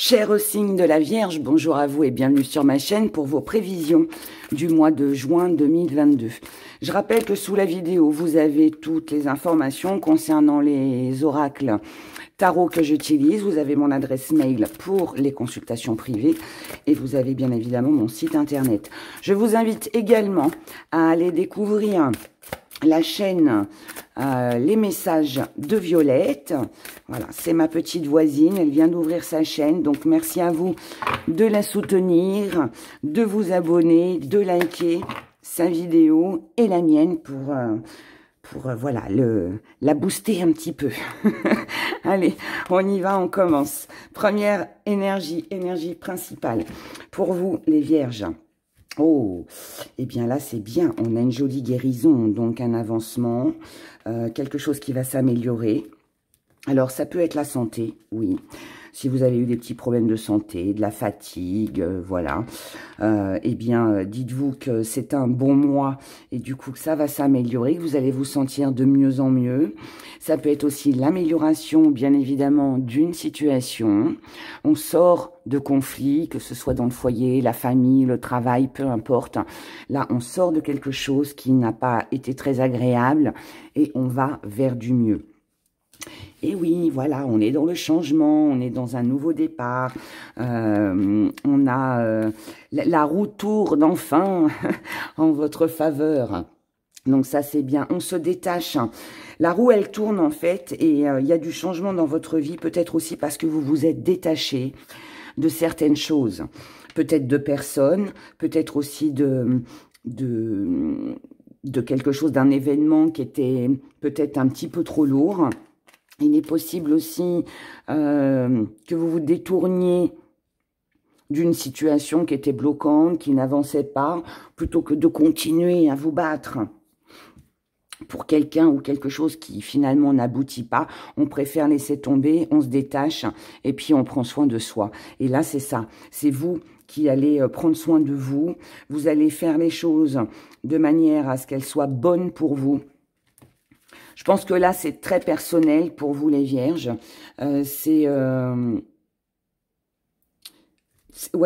Cher signe de la Vierge, bonjour à vous et bienvenue sur ma chaîne pour vos prévisions du mois de juin 2022. Je rappelle que sous la vidéo, vous avez toutes les informations concernant les oracles tarot que j'utilise. Vous avez mon adresse mail pour les consultations privées et vous avez bien évidemment mon site internet. Je vous invite également à aller découvrir la chaîne Les Messages de Violette. Voilà, c'est ma petite voisine, elle vient d'ouvrir sa chaîne, donc merci à vous de la soutenir, de vous abonner, de liker sa vidéo et la mienne pour voilà, la booster un petit peu. Allez, on y va, on commence. Première énergie principale pour vous les Vierges. Oh, eh bien là, c'est bien. On a une jolie guérison, donc un avancement, quelque chose qui va s'améliorer. Alors, ça peut être la santé, oui. Si vous avez eu des petits problèmes de santé, de la fatigue, voilà. Eh bien, dites-vous que c'est un bon mois et du coup que ça va s'améliorer, que vous allez vous sentir de mieux en mieux. Ça peut être aussi l'amélioration, bien évidemment, d'une situation. On sort de conflits, que ce soit dans le foyer, la famille, le travail, peu importe. Là, on sort de quelque chose qui n'a pas été très agréable et on va vers du mieux. Et oui, voilà, on est dans le changement, on est dans un nouveau départ, on a la roue tourne enfin en votre faveur. Donc ça, c'est bien, on se détache. La roue, elle tourne en fait et il y a du changement dans votre vie, peut-être aussi parce que vous vous êtes détaché de certaines choses. Peut-être de personnes, peut-être aussi de quelque chose, d'un événement qui était peut-être un petit peu trop lourd. Il est possible aussi que vous vous détourniez d'une situation qui était bloquante, qui n'avançait pas, plutôt que de continuer à vous battre pour quelqu'un ou quelque chose qui finalement n'aboutit pas. On préfère laisser tomber, on se détache et puis on prend soin de soi. Et là, c'est ça. C'est vous qui allez prendre soin de vous. Vous allez faire les choses de manière à ce qu'elles soient bonnes pour vous. Je pense que là, c'est très personnel pour vous, les Vierges. Ouais,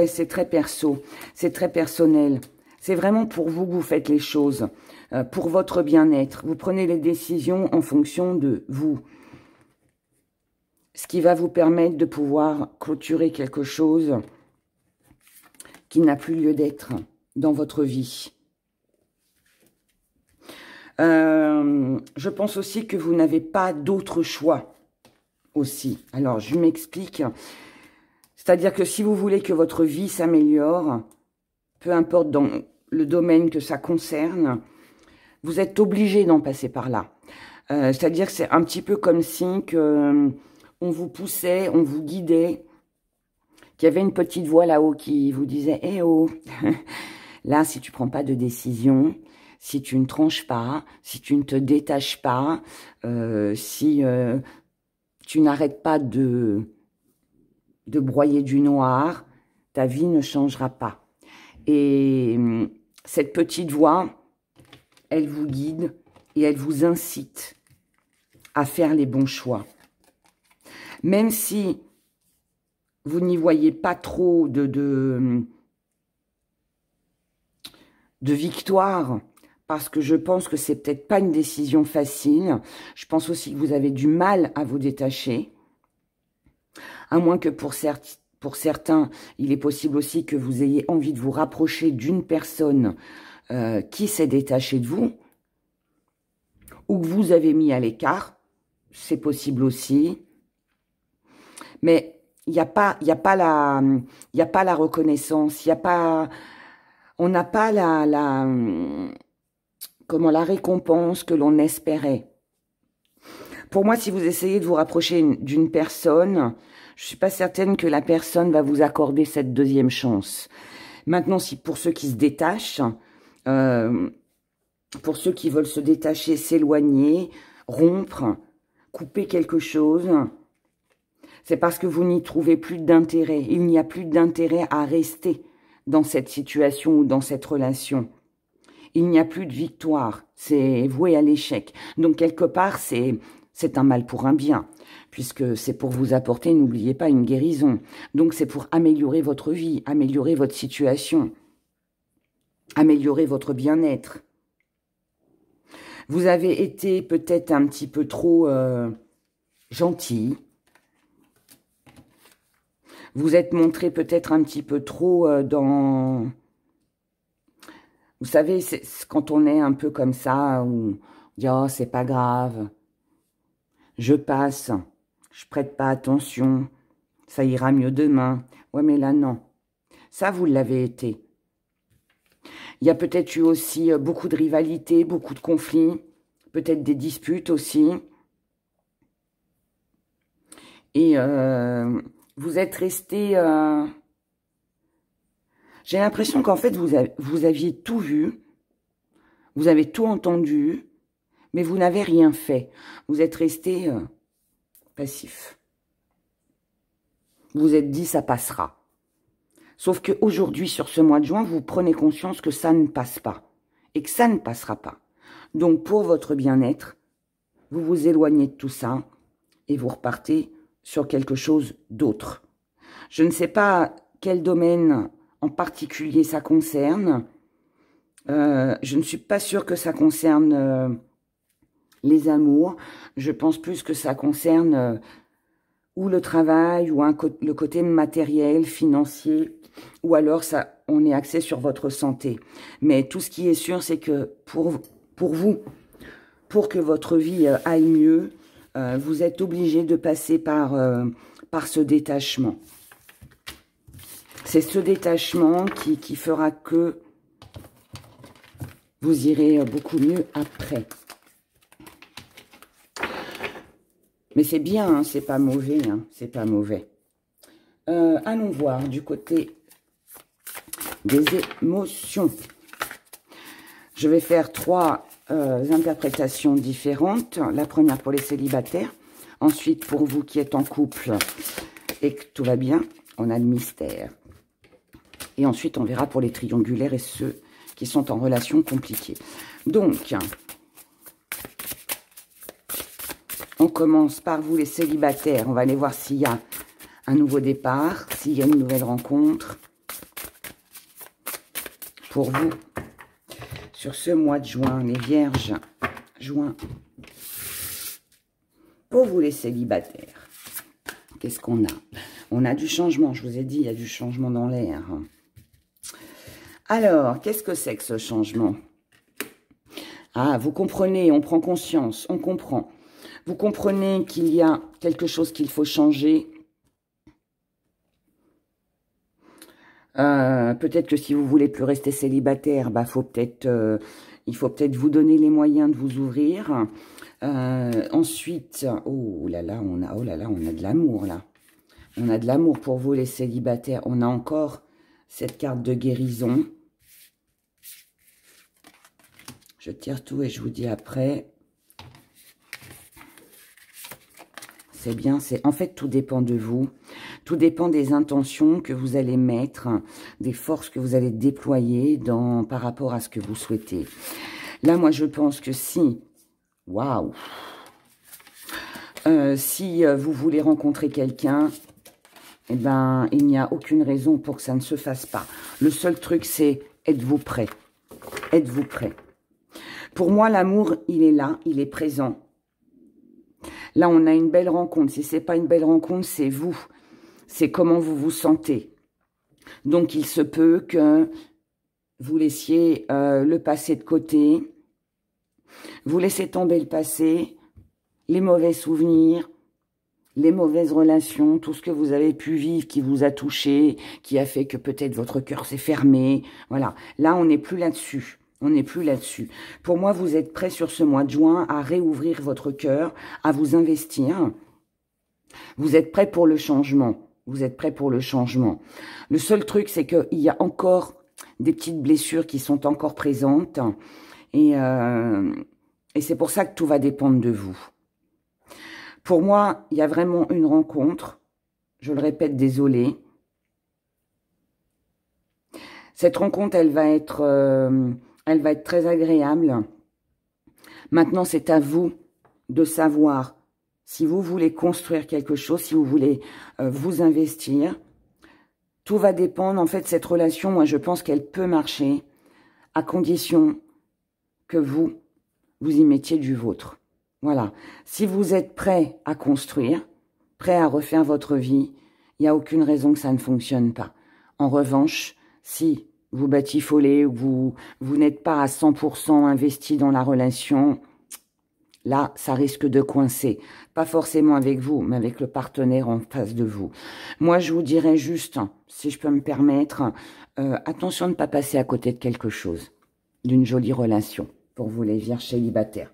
c'est très perso. C'est très personnel. C'est vraiment pour vous que vous faites les choses. Pour votre bien-être. Vous prenez les décisions en fonction de vous. Ce qui va vous permettre de pouvoir clôturer quelque chose qui n'a plus lieu d'être dans votre vie. Je pense aussi que vous n'avez pas d'autre choix aussi. Alors, je m'explique. C'est-à-dire que si vous voulez que votre vie s'améliore, peu importe dans le domaine que ça concerne, vous êtes obligé d'en passer par là. C'est-à-dire que c'est un petit peu comme si on vous poussait, on vous guidait, qu'il y avait une petite voix là-haut qui vous disait « Eh oh, là, si tu prends pas de décision, si tu ne tranches pas, si tu ne te détaches pas, si tu n'arrêtes pas de broyer du noir, ta vie ne changera pas. » Et cette petite voix, elle vous guide et elle vous incite à faire les bons choix. Même si vous n'y voyez pas trop de victoire, parce que je pense que c'est peut-être pas une décision facile. Je pense aussi que vous avez du mal à vous détacher. À moins que pour certains, il est possible aussi que vous ayez envie de vous rapprocher d'une personne qui s'est détachée de vous. Ou que vous avez mis à l'écart. C'est possible aussi. Mais il n'y a pas la reconnaissance. On n'a pas la récompense que l'on espérait. Pour moi, si vous essayez de vous rapprocher d'une personne, je ne suis pas certaine que la personne va vous accorder cette deuxième chance. Maintenant, si pour ceux qui se détachent, pour ceux qui veulent se détacher, s'éloigner, rompre, couper quelque chose, c'est parce que vous n'y trouvez plus d'intérêt. Il n'y a plus d'intérêt à rester dans cette situation ou dans cette relation. Il n'y a plus de victoire, c'est voué à l'échec. Donc, quelque part, c'est c'est un mal pour un bien, puisque c'est pour vous apporter, n'oubliez pas, une guérison. Donc c'est pour améliorer votre vie, améliorer votre situation, améliorer votre bien-être. Vous avez été peut-être un petit peu trop gentil. Vous êtes montré peut-être un petit peu trop dans... Vous savez, quand on est un peu comme ça, où on dit « Oh, c'est pas grave, je passe, je prête pas attention, ça ira mieux demain. » Ouais, mais là, non. Ça, vous l'avez été. Il y a peut-être eu aussi beaucoup de rivalités, beaucoup de conflits, peut-être des disputes aussi. Et vous êtes resté... J'ai l'impression qu'en fait, vous aviez tout vu, vous avez tout entendu, mais vous n'avez rien fait. Vous êtes resté passif. Vous vous êtes dit, ça passera. Sauf qu'aujourd'hui, sur ce mois de juin, vous prenez conscience que ça ne passe pas et que ça ne passera pas. Donc, pour votre bien-être, vous vous éloignez de tout ça et vous repartez sur quelque chose d'autre. Je ne sais pas quel domaine en particulier ça concerne. Je ne suis pas sûre que ça concerne les amours. Je pense plus que ça concerne ou le travail, ou le côté matériel, financier, ou alors ça, on est axé sur votre santé. Mais tout ce qui est sûr, c'est que pour vous, pour que votre vie aille mieux, vous êtes obligé de passer par ce détachement. C'est ce détachement qui fera que vous irez beaucoup mieux après. Mais c'est bien, hein, c'est pas mauvais, hein, c'est pas mauvais. Allons voir du côté des émotions. Je vais faire 3 interprétations différentes. La première pour les célibataires. Ensuite, pour vous qui êtes en couple et que tout va bien, on a le mystère. Et ensuite, on verra pour les triangulaires et ceux qui sont en relation compliquée. Donc, on commence par vous les célibataires. On va aller voir s'il y a un nouveau départ, s'il y a une nouvelle rencontre pour vous. Sur ce mois de juin, les vierges, juin. Pour vous les célibataires, qu'est-ce qu'on a? On a du changement, je vous ai dit, il y a du changement dans l'air. Alors, qu'est-ce que c'est que ce changement? Ah, vous comprenez, on prend conscience, on comprend. Vous comprenez qu'il y a quelque chose qu'il faut changer. Peut-être que si vous voulez plus rester célibataire, bah, il faut peut-être vous donner les moyens de vous ouvrir. Ensuite, oh là là, on a de l'amour là. On a de l'amour pour vous les célibataires. On a encore cette carte de guérison. Je tire tout et je vous dis après. C'est bien, en fait, tout dépend de vous. Tout dépend des intentions que vous allez mettre, des forces que vous allez déployer par rapport à ce que vous souhaitez. Là, moi, je pense que si, waouh, si vous voulez rencontrer quelqu'un, eh ben, il n'y a aucune raison pour que ça ne se fasse pas. Le seul truc, c'est êtes-vous prêt? Êtes-vous prêt? Pour moi, l'amour, il est là, il est présent. Là, on a une belle rencontre. Si ce n'est pas une belle rencontre, c'est vous. C'est comment vous vous sentez. Donc, il se peut que vous laissiez le passé de côté. Vous laissez tomber le passé, les mauvais souvenirs, les mauvaises relations, tout ce que vous avez pu vivre qui vous a touché, qui a fait que peut-être votre cœur s'est fermé. Voilà. Là, on n'est plus là-dessus. On n'est plus là-dessus. Pour moi, vous êtes prêts sur ce mois de juin à réouvrir votre cœur, à vous investir. Vous êtes prêts pour le changement. Vous êtes prêts pour le changement. Le seul truc, c'est qu'il y a encore des petites blessures qui sont encore présentes. Et c'est pour ça que tout va dépendre de vous. Pour moi, il y a vraiment une rencontre. Je le répète, désolé. Cette rencontre, elle va être très agréable. Maintenant, c'est à vous de savoir si vous voulez construire quelque chose, si vous voulez vous investir, tout va dépendre. En fait, cette relation, moi, je pense qu'elle peut marcher à condition que vous y mettiez du vôtre. Voilà. Si vous êtes prêt à construire, prêt à refaire votre vie, il n'y a aucune raison que ça ne fonctionne pas. En revanche, si vous batifolez ou vous n'êtes pas à 100% investi dans la relation, là, ça risque de coincer. Pas forcément avec vous, mais avec le partenaire en face de vous. Moi, je vous dirais juste, si je peux me permettre, attention de ne pas passer à côté de quelque chose, d'une jolie relation, pour vous les vierges célibataires.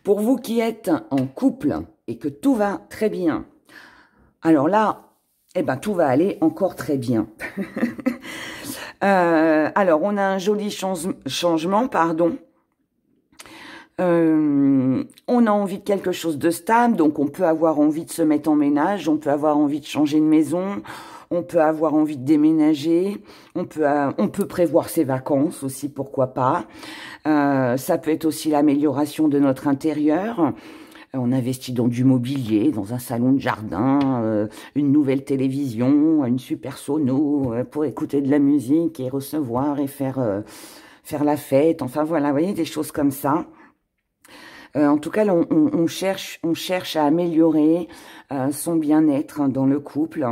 Pour vous qui êtes en couple et que tout va très bien, alors là, eh ben, tout va aller encore très bien. Alors, on a un joli changement, pardon. On a envie de quelque chose de stable, donc on peut avoir envie de se mettre en ménage, on peut avoir envie de changer de maison, on peut avoir envie de déménager, on peut prévoir ses vacances aussi, pourquoi pas. Ça peut être aussi l'amélioration de notre intérieur. On investit dans du mobilier, dans un salon de jardin, une nouvelle télévision, une super sono pour écouter de la musique et recevoir et faire la fête. Enfin voilà, vous voyez, des choses comme ça. En tout cas, là, on cherche à améliorer son bien-être dans le couple.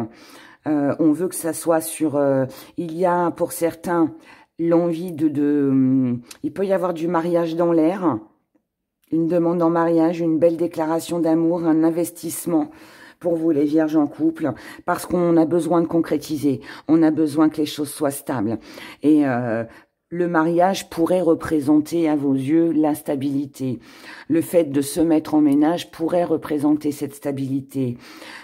On veut que ça soit sur... il y a pour certains l'envie il peut y avoir du mariage dans l'air, une demande en mariage, une belle déclaration d'amour, un investissement pour vous les vierges en couple, parce qu'on a besoin de concrétiser, on a besoin que les choses soient stables. Et le mariage pourrait représenter à vos yeux la stabilité. Le fait de se mettre en ménage pourrait représenter cette stabilité.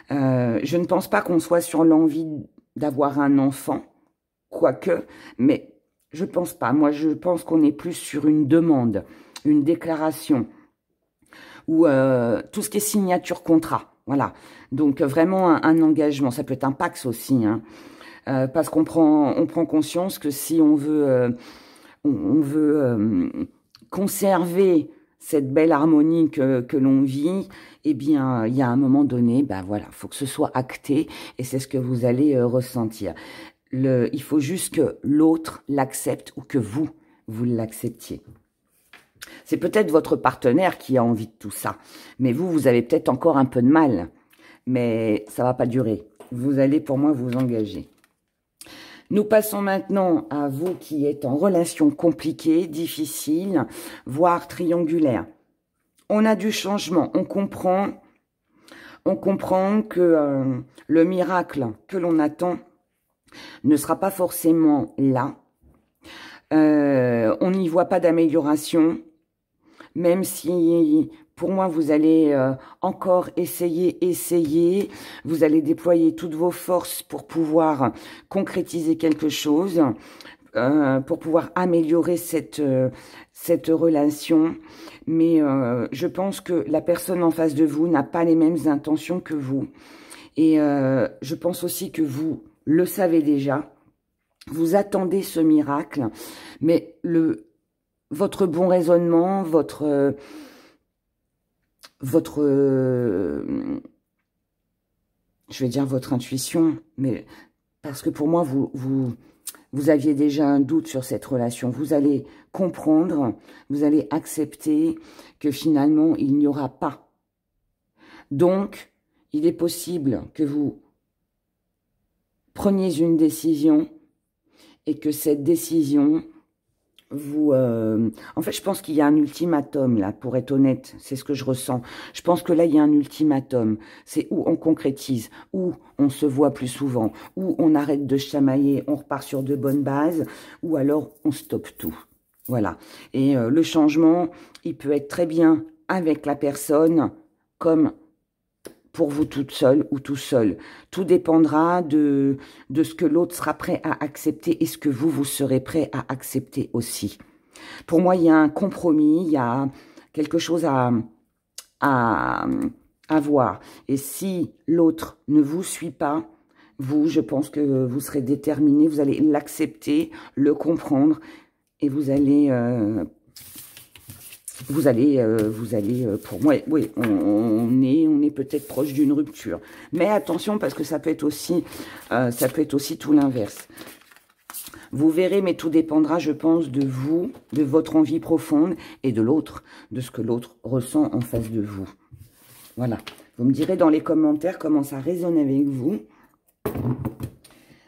Je ne pense pas qu'on soit sur l'envie d'avoir un enfant, quoique, mais je pense pas. Moi, je pense qu'on est plus sur une demande, une déclaration, ou tout ce qui est signature contrat. Voilà. Donc, vraiment un engagement. Ça peut être un Pacs aussi, hein. Parce qu'on prend conscience que si on veut conserver cette belle harmonie que l'on vit, eh bien, il y a un moment donné, ben voilà, faut que ce soit acté, et c'est ce que vous allez ressentir. Il faut juste que l'autre l'accepte ou que vous l'acceptiez. C'est peut-être votre partenaire qui a envie de tout ça, mais vous avez peut-être encore un peu de mal, mais ça va pas durer. Vous allez, pour moi, vous engager. Nous passons maintenant à vous qui êtes en relation compliquée, difficile, voire triangulaire. On a du changement, on comprend que le miracle que l'on attend ne sera pas forcément là. On n'y voit pas d'amélioration, même si... Pour moi, vous allez encore essayer. Vous allez déployer toutes vos forces pour pouvoir concrétiser quelque chose, pour pouvoir améliorer cette relation. Mais je pense que la personne en face de vous n'a pas les mêmes intentions que vous. Et je pense aussi que vous le savez déjà. Vous attendez ce miracle. Mais votre bon raisonnement, votre je vais dire votre intuition, mais parce que pour moi, vous aviez déjà un doute sur cette relation. Vous allez comprendre, vous allez accepter que finalement, il n'y aura pas. Donc, il est possible que vous preniez une décision et que cette décision... En fait, je pense qu'il y a un ultimatum, là, pour être honnête. C'est ce que je ressens. Je pense que là, il y a un ultimatum. C'est où on concrétise, où on se voit plus souvent, où on arrête de chamailler, on repart sur de bonnes bases, ou alors on stoppe tout. Voilà. Et le changement, il peut être très bien avec la personne, comme pour vous toute seule ou tout seul. Tout dépendra de ce que l'autre sera prêt à accepter et ce que vous serez prêt à accepter aussi. Pour moi, il y a un compromis, il y a quelque chose à voir. Et si l'autre ne vous suit pas, je pense que vous serez déterminé, vous allez l'accepter, le comprendre et vous allez pour moi, oui, on est peut-être proche d'une rupture. Mais attention, parce que ça peut être aussi tout l'inverse. Vous verrez, mais tout dépendra, je pense, de vous, de votre envie profonde et de l'autre, de ce que l'autre ressent en face de vous. Voilà. Vous me direz dans les commentaires comment ça résonne avec vous.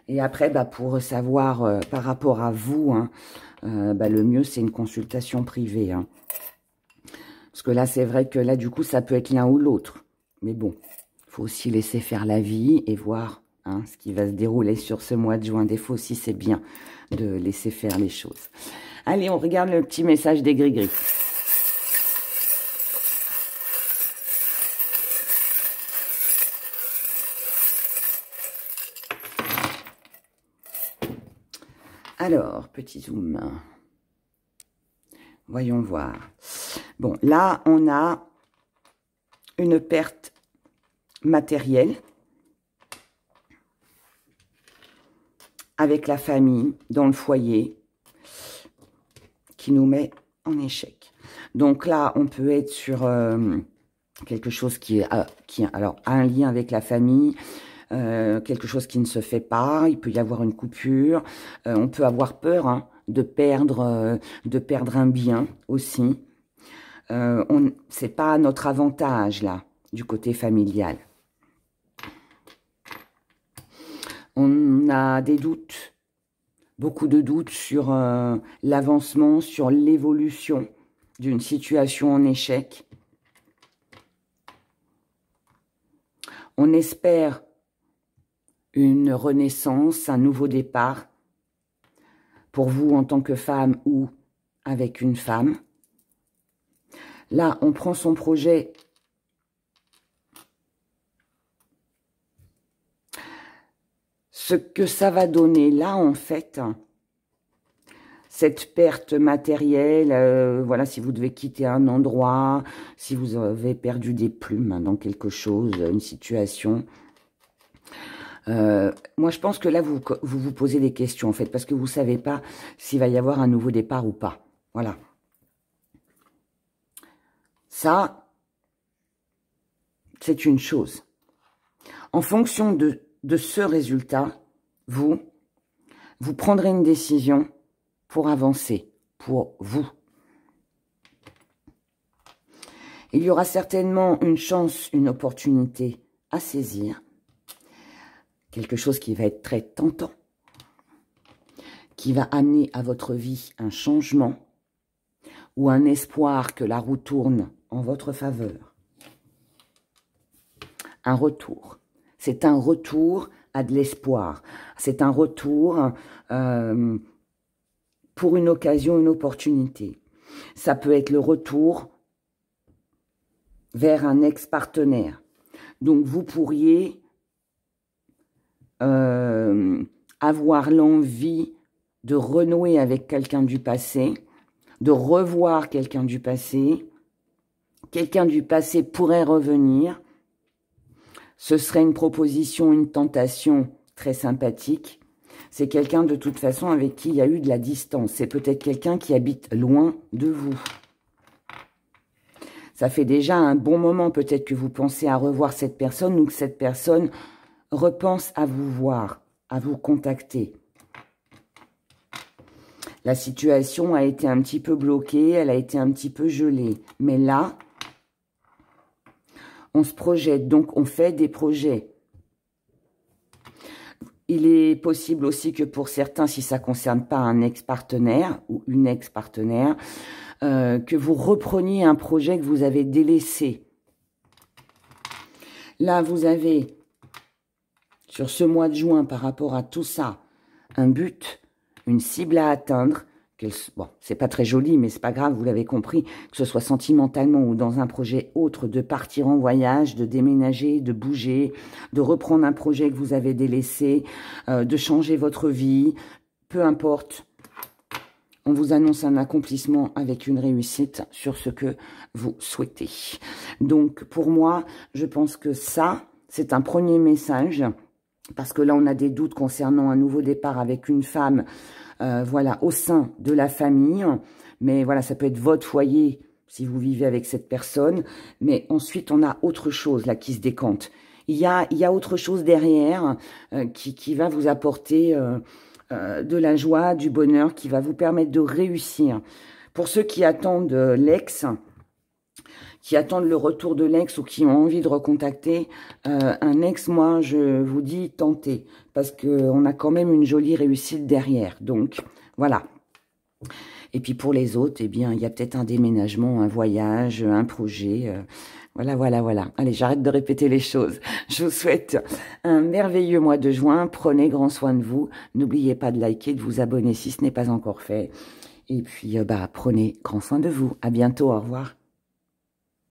Et après, bah, pour savoir par rapport à vous, hein, le mieux, c'est une consultation privée. Hein. Parce que là, c'est vrai que là, du coup, ça peut être l'un ou l'autre. Mais bon, il faut aussi laisser faire la vie et voir hein, ce qui va se dérouler sur ce mois de juin. Des fois aussi, c'est bien de laisser faire les choses. Allez, on regarde le petit message des gris-gris. Alors, petit zoom. Voyons voir. Bon, là, on a une perte matérielle avec la famille, dans le foyer, qui nous met en échec. Donc là, on peut être sur quelque chose qui a un lien avec la famille, quelque chose qui ne se fait pas, il peut y avoir une coupure, on peut avoir peur hein, de perdre un bien aussi. C'est pas à notre avantage là, du côté familial. On a des doutes, beaucoup de doutes sur l'avancement, sur l'évolution d'une situation en échec. On espère une renaissance, un nouveau départ pour vous en tant que femme ou avec une femme. Là, on prend son projet ce que ça va donner là, en fait, cette perte matérielle, voilà, si vous devez quitter un endroit, si vous avez perdu des plumes dans quelque chose, une situation. Moi, je pense que là, vous posez des questions, en fait, parce que vous ne savez pas s'il va y avoir un nouveau départ ou pas. Voilà. Ça, c'est une chose. En fonction de ce résultat, vous prendrez une décision pour avancer, pour vous. Il y aura certainement une chance, une opportunité à saisir. Quelque chose qui va être très tentant, qui va amener à votre vie un changement ou un espoir que la roue tourne en votre faveur. Un retour. C'est un retour à de l'espoir. C'est un retour pour une occasion, une opportunité. Ça peut être le retour vers un ex-partenaire. Donc, vous pourriez avoir l'envie de renouer avec quelqu'un du passé, de revoir quelqu'un du passé. Quelqu'un du passé pourrait revenir. Ce serait une proposition, une tentation très sympathique. C'est quelqu'un de toute façon avec qui il y a eu de la distance. C'est peut-être quelqu'un qui habite loin de vous. Ça fait déjà un bon moment peut-être que vous pensez à revoir cette personne ou que cette personne repense à vous voir, à vous contacter. La situation a été un petit peu bloquée, elle a été un petit peu gelée. Mais là, on se projette, donc on fait des projets. Il est possible aussi que pour certains, si ça ne concerne pas un ex-partenaire ou une ex-partenaire, que vous repreniez un projet que vous avez délaissé. Là, vous avez, sur ce mois de juin, par rapport à tout ça, un but, une cible à atteindre. Bon, c'est pas très joli, mais c'est pas grave, vous l'avez compris, que ce soit sentimentalement ou dans un projet autre, de partir en voyage, de déménager, de bouger, de reprendre un projet que vous avez délaissé, de changer votre vie, peu importe. On vous annonce un accomplissement avec une réussite sur ce que vous souhaitez. Donc, pour moi, je pense que ça, c'est un premier message, parce que là, on a des doutes concernant un nouveau départ avec une femme, voilà, au sein de la famille. Mais voilà, ça peut être votre foyer, si vous vivez avec cette personne. Mais ensuite, on a autre chose là qui se décante. Il y a autre chose derrière qui va vous apporter de la joie, du bonheur, qui va vous permettre de réussir. Pour ceux qui attendent l'ex, qui attendent le retour de l'ex ou qui ont envie de recontacter un ex, moi, je vous dis tentez, parce qu'on a quand même une jolie réussite derrière. Donc, voilà. Et puis pour les autres, eh bien, il y a peut-être un déménagement, un voyage, un projet. Voilà, voilà, voilà. Allez, j'arrête de répéter les choses. Je vous souhaite un merveilleux mois de juin. Prenez grand soin de vous. N'oubliez pas de liker, de vous abonner si ce n'est pas encore fait. Et puis, prenez grand soin de vous. À bientôt. Au revoir.